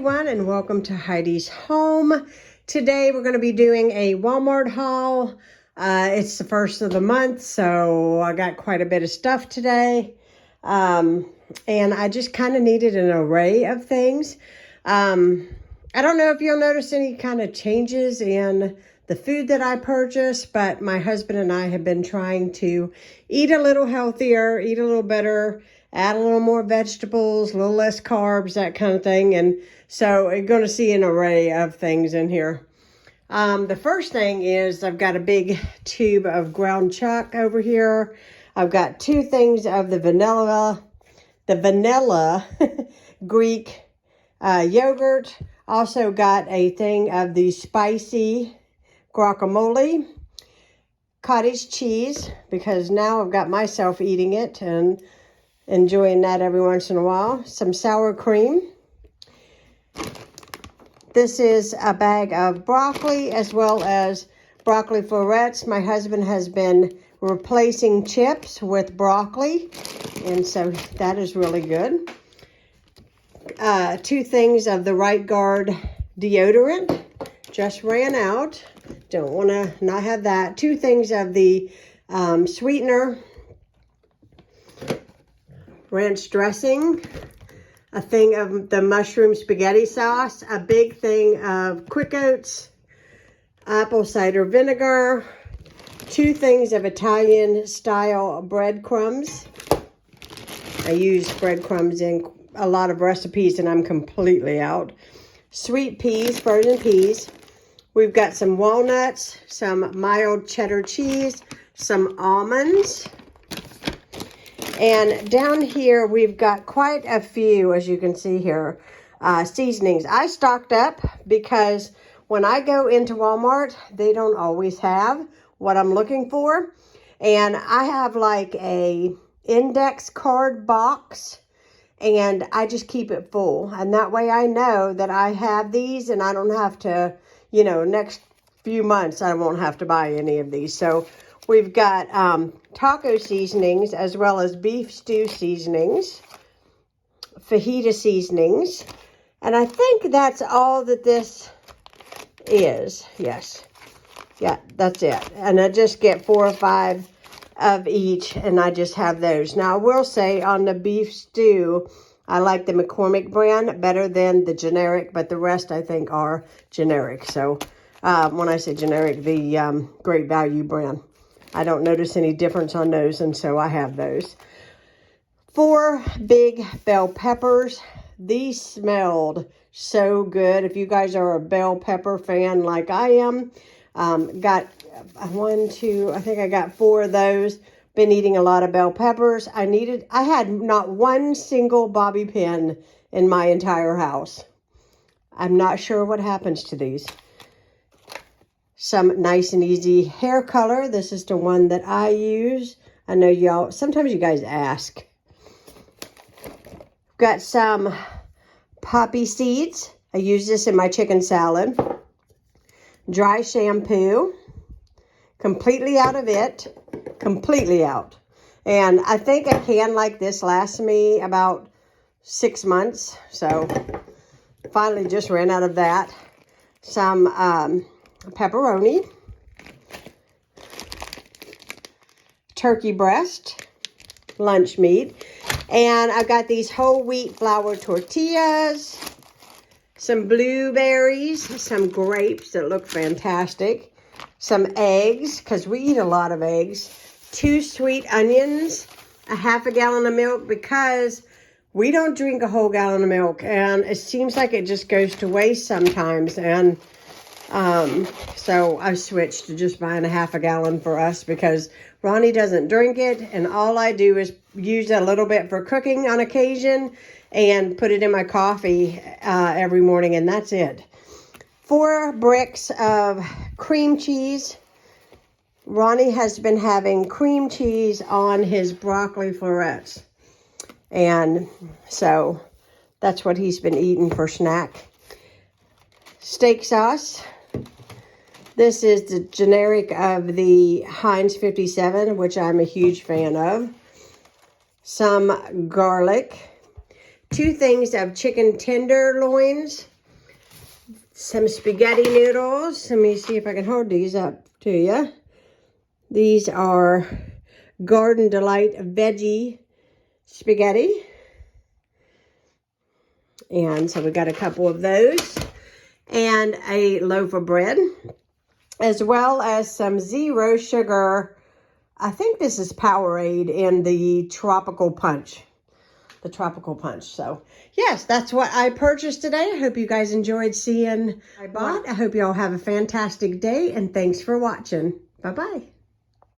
everyone, and welcome to Heidi's Home. Today we're going to be doing a Walmart haul. It's the first of the month, so I got quite a bit of stuff today. And I just kind of needed an array of things. I don't know if you'll notice any kind of changes in the food that I purchased, but my husband and I have been trying to eat a little healthier, eat a little better, add a little more vegetables, a little less carbs, that kind of thing. And so you're going to see an array of things in here. The first thing is I've got a big tube of ground chuck over here. I've got two things of the vanilla Greek yogurt. Also got a thing of the spicy guacamole, cottage cheese, because now I've got myself eating it and enjoying that every once in a while. Some sour cream. This is a bag of broccoli as well as broccoli florets. My husband has been replacing chips with broccoli, and so that is really good. Two things of the Right Guard deodorant. Just ran out. Don't want to not have that. Two things of the sweetener, ranch dressing, a thing of the mushroom spaghetti sauce, a big thing of Quick Oats, apple cider vinegar, two things of Italian style breadcrumbs. I use breadcrumbs in a lot of recipes and I'm completely out. Sweet peas, frozen peas. We've got some walnuts, some mild cheddar cheese, some almonds. And down here, we've got quite a few, as you can see here, seasonings. I stocked up because when I go into Walmart, they don't always have what I'm looking for. And I have like a index card box, and I just keep it full. And that way I know that I have these and I don't have to, you know, next few months, I won't have to buy any of these. So we've got taco seasonings as well as beef stew seasonings, fajita seasonings, and I think that's all that this is. Yes. Yeah, that's it. And I just get 4 or 5 of each, and I just have those. Now, I will say on the beef stew, I like the McCormick brand better than the generic, but the rest I think are generic. So when I say generic, the Great Value brand. I don't notice any difference on those, and so I have those. 4 big bell peppers. These smelled so good. If you guys are a bell pepper fan like I am, got 1, 2, I think I got 4 of those. Been eating a lot of bell peppers. I had not one single bobby pin in my entire house. I'm not sure what happens to these. Some nice and easy hair color. This is the one that I use. I know y'all, sometimes you guys ask. Got some poppy seeds. I use this in my chicken salad. Dry shampoo. Completely out of it. Completely out. And I think a can like this lasts me about 6 months. So finally just ran out of that. Some pepperoni, turkey breast, lunch meat, and I've got these whole wheat flour tortillas, some blueberries, some grapes that look fantastic, some eggs, because we eat a lot of eggs, 2 sweet onions, a half a gallon of milk, because we don't drink a whole gallon of milk, and it seems like it just goes to waste sometimes, and so I switched to just buying a half a gallon for us because Ronnie doesn't drink it, and all I do is use a little bit for cooking on occasion and put it in my coffee every morning, and that's it. 4 bricks of cream cheese. Ronnie has been having cream cheese on his broccoli florets, and so that's what he's been eating for snack. Steak sauce. This is the generic of the Heinz 57, which I'm a huge fan of. Some garlic. 2 things of chicken tenderloins. some spaghetti noodles. Let me see if I can hold these up to you. These are Garden Delight veggie spaghetti. And so we got a couple of those. And a loaf of bread. As well as some zero sugar. I think this is Powerade in the tropical punch. The tropical punch. So yes, that's what I purchased today. I hope you guys enjoyed seeing what I bought. I hope you all have a fantastic day, and thanks for watching. Bye-bye.